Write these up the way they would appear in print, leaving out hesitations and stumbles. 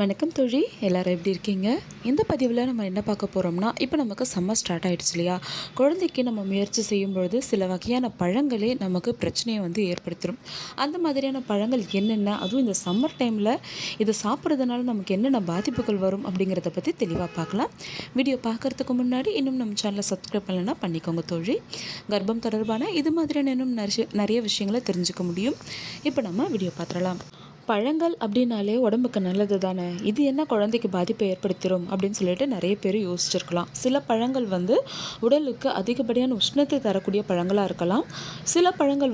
வணக்கம் தோழி, எல்லோரும் எப்படி இருக்கீங்க? இந்த பதிவில் நம்ம என்ன பார்க்க போகிறோம்னா, இப்போ நமக்கு சம்மர் ஸ்டார்ட் ஆகிடுச்சு இல்லையா? குழந்தைக்கு நம்ம முயற்சி செய்யும்பொழுது சில வகையான பழங்களே நமக்கு பிரச்சனையை ஏற்படுத்திடும். அந்த மாதிரியான பழங்கள் என்னென்ன, அதுவும் இந்த சம்மர் டைமில் இதை சாப்பிட்றதுனால நமக்கு என்னென்ன பாதிப்புகள் வரும் அப்படிங்கிறத பற்றி தெளிவாக பார்க்கலாம். வீடியோ பார்க்குறதுக்கு முன்னாடி இன்னும் நம்ம சேனலை சப்ஸ்கிரைப் பண்ணலைன்னா பண்ணிக்கோங்க தோழி. கர்ப்பம் தொடர்பான இது மாதிரியான இன்னும் நிறைய விஷயங்களை தெரிஞ்சுக்க முடியும். இப்போ நம்ம வீடியோ பார்த்துடலாம். பழங்கள் அப்படின்னாலே உடம்புக்கு நல்லது தானே, இது என்ன குழந்தைக்கு பாதிப்பை ஏற்படுத்திடும் அப்படின்னு சொல்லிட்டு நிறைய பேர் யோசிச்சிருக்கலாம். சில பழங்கள் உடலுக்கு அதிகப்படியான உஷ்ணத்தை தரக்கூடிய பழங்களாக இருக்கலாம். சில பழங்கள்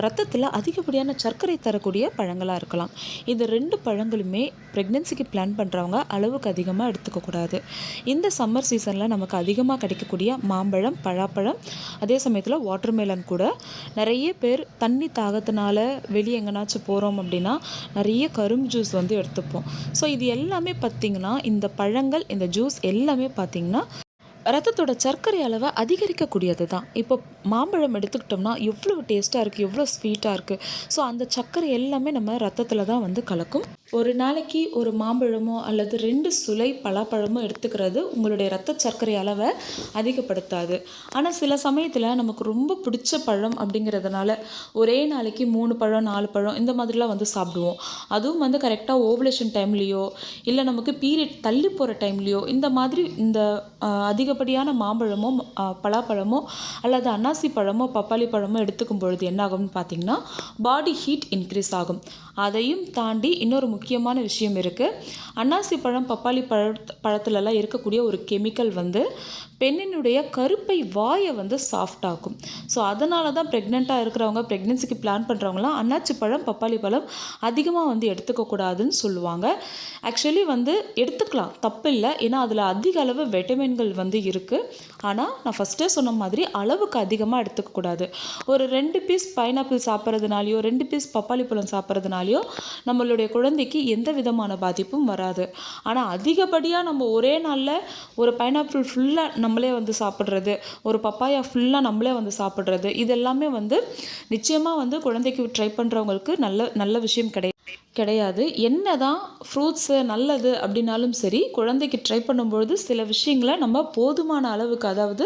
ரத்தத்தில் அதிகப்படியான சர்க்கரை தரக்கூடிய பழங்களாக இருக்கலாம். இந்த ரெண்டு பழங்களுமே ப்ரெக்னென்சிக்கு பிளான் பண்ணுறவங்க அளவுக்கு அதிகமாக எடுத்துக்கக்கூடாது. இந்த சம்மர் சீசனில் நமக்கு அதிகமாக கிடைக்கக்கூடிய மாம்பழம், பழாப்பழம், அதே சமயத்தில் வாட்டர்மெலன் கூட நிறைய பேர் தண்ணி தாகத்தினால வெளியே எங்கேனாச்சும் போகிறோம் அப்படின்னா நிறைய கரும்பு ஜூஸ் எடுத்துப்போம். ஸோ இது எல்லாமே பார்த்திங்கன்னா, இந்த பழங்கள், இந்த ஜூஸ் எல்லாமே பார்த்திங்கன்னா ரத்தத்தோட சர்க்கரை அளவை அதிகரிக்கக்கூடியது தான். இப்போ மாம்பழம் எடுத்துக்கிட்டோம்னா எவ்வளோ டேஸ்ட்டாக இருக்குது, எவ்வளோ ஸ்வீட்டாக இருக்குது. ஸோ அந்த சர்க்கரை எல்லாமே நம்ம ரத்தத்தில் தான் கலக்கும். ஒரு நாளைக்கு ஒரு மாம்பழமோ அல்லது 2 சுளை பலாப்பழமோ எடுத்துக்கிறது உங்களுடைய ரத்த சர்க்கரை அளவை அதிகப்படுத்தாது. ஆனால் சில சமயத்தில் நமக்கு ரொம்ப பிடிச்ச பழம் அப்படிங்கிறதுனால ஒரே நாளைக்கு 3 பழம் 4 பழம் இந்த மாதிரிலாம் சாப்பிடுவோம். அதுவும் கரெக்டாக ஓவலேஷன் டைம்லேயோ இல்லை நமக்கு பீரியட் தள்ளி போகிற டைம்லேயோ இந்த மாதிரி இந்த அதிகப்படியான மாம்பழமோ பலாப்பழமோ அல்லது அன்னாசி பழமோ பப்பாளி பழமோ எடுத்துக்கும் பொழுது என்ன ஆகும்னு பார்த்திங்கன்னா, பாடி ஹீட் இன்க்ரீஸ் ஆகும். அதையும் தாண்டி இன்னொரு முக்கியமான விஷயம் இருக்குது. அன்னாசி பழம், பப்பாளி பழத்துலலாம் இருக்கக்கூடிய ஒரு கெமிக்கல் பெண்ணினுடைய கருப்பை வாயை சாஃப்ட் ஆகும். ஸோ அதனால தான் ப்ரெக்னெண்ட்டாக இருக்கிறவங்க, ப்ரெக்னென்சிக்கு பிளான் பண்ணுறவங்களாம் அன்னாச்சி பழம், பப்பாளி பழம் அதிகமாக எடுத்துக்கக்கூடாதுன்னு சொல்லுவாங்க. ஆக்சுவலி எடுத்துக்கலாம், தப்பு இல்லை. ஏன்னா அதில் அதிக அளவு விட்டமின்கள் இருக்குது. ஆனால் நான் ஃபஸ்ட்டே சொன்ன மாதிரி அளவுக்கு அதிகமாக எடுத்துக்கக்கூடாது. ஒரு 2 பீஸ் பைனாப்பிள் சாப்பிட்றதுனாலையோ 2 பீஸ் பப்பாளி பழம் சாப்பிட்றதுனாலையோ நம்மளுடைய குழந்தைக்கு எந்த விதமான பாதிப்பும் வராது. ஆனால் அதிகப்படியாக நம்ம ஒரே நாளில் ஒரு பைனாப்பிள் ஃபுல்லாக நம்மளே சாப்பிட்றது, ஒரு பப்பாயா ஃபுல்லாக நம்மளே சாப்பிட்றது, இதெல்லாமே நிச்சயமாக குழந்தைக்கு ட்ரை பண்ணுறவங்களுக்கு நல்ல விஷயம் கிடையாது. என்ன தான் ஃப்ரூட்ஸு நல்லது அப்படின்னாலும் சரி, குழந்தைக்கு ட்ரை பண்ணும்பொழுது சில விஷயங்களை நம்ம போதுமான அளவுக்கு, அதாவது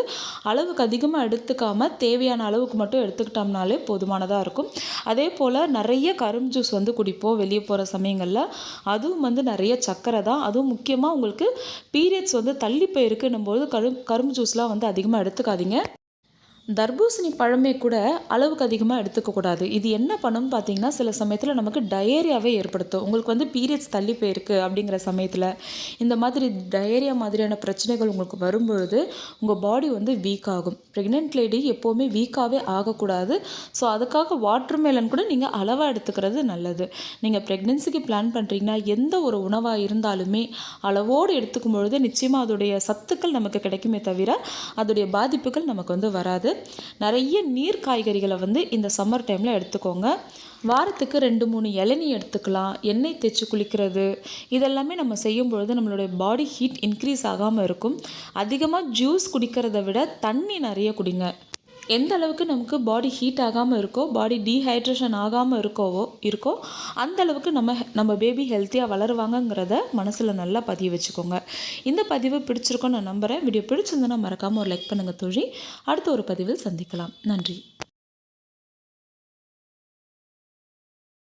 அளவுக்கு அதிகமாக எடுத்துக்காமல் தேவையான அளவுக்கு மட்டும் எடுத்துக்கிட்டோம்னாலே போதுமானதாக இருக்கும். அதே போல் நிறைய கரும்பு ஜூஸ் குடிப்போம் வெளியே போகிற சமயங்களில். அதுவும் நிறைய சர்க்கரை தான். அதுவும் முக்கியமாக உங்களுக்கு பீரியட்ஸ் தள்ளி போயிருக்குன்னும் போது கரும்பு ஜூஸ்லாம் அதிகமாக எடுத்துக்காதீங்க. தர்பூசணி பழமே கூட அளவுக்கு அதிகமாக எடுத்துக்கக்கூடாது. இது என்ன பண்ணும்னு பார்த்தீங்கன்னா, சில சமயத்தில் நமக்கு டயேரியாவே ஏற்படுத்தும். உங்களுக்கு பீரியட்ஸ் தள்ளி போயிருக்கு அப்படிங்கிற சமயத்தில் இந்த மாதிரி டயேரியா மாதிரியான பிரச்சனைகள் உங்களுக்கு வரும்பொழுது உங்கள் பாடி வீக் ஆகும். ப்ரெக்னென்ட் லேடி எப்போவுமே வீக்காகவே ஆகக்கூடாது. ஸோ அதுக்காக வாட்டர்மெலன் கூட நீங்கள் அளவாக எடுத்துக்கிறது நல்லது. நீங்கள் ப்ரெக்னென்சிக்கு பிளான் பண்ணுறீங்கன்னா எந்த ஒரு உணவாக இருந்தாலுமே அளவோடு எடுத்துக்கும் பொழுது நிச்சயமாக அதோடைய சத்துக்கள் நமக்கு கிடைக்குமே தவிர அதோடைய பாதிப்புகள் நமக்கு வராது. நிறைய நீர் காய்கறிகளை இந்த சம்மர் டைமில் எடுத்துக்கோங்க. வாரத்துக்கு 2-3 இளநீ எடுத்துக்கலாம். எண்ணெய் தேய்ச்சி குளிக்கிறது, இதெல்லாமே நம்ம செய்யும் பொழுது நம்மளுடைய பாடி ஹீட் இன்க்ரீஸ் ஆகாமல் இருக்கும். அதிகமாக ஜூஸ் குடிக்கிறத விட தண்ணி நிறைய குடிங்க. எந்த அளவுக்கு நமக்கு பாடி ஹீட் ஆகாமல் இருக்கோ, பாடி டீஹைட்ரேஷன் ஆகாமல் இருக்கோ அந்த அளவுக்கு நம்ம பேபி ஹெல்த்தியாக வளருவாங்கங்கிறத மனசில் நல்லா பதிய வச்சுக்கோங்க. இந்த பதிவு பிடிச்சிருக்கோன்னு நான் நம்புகிறேன். வீடியோ பிடிச்சிருந்தேன்னா மறக்காமல் ஒரு லைக் பண்ணுங்கள் தோழி. அடுத்த ஒரு பதிவில் சந்திக்கலாம். நன்றி.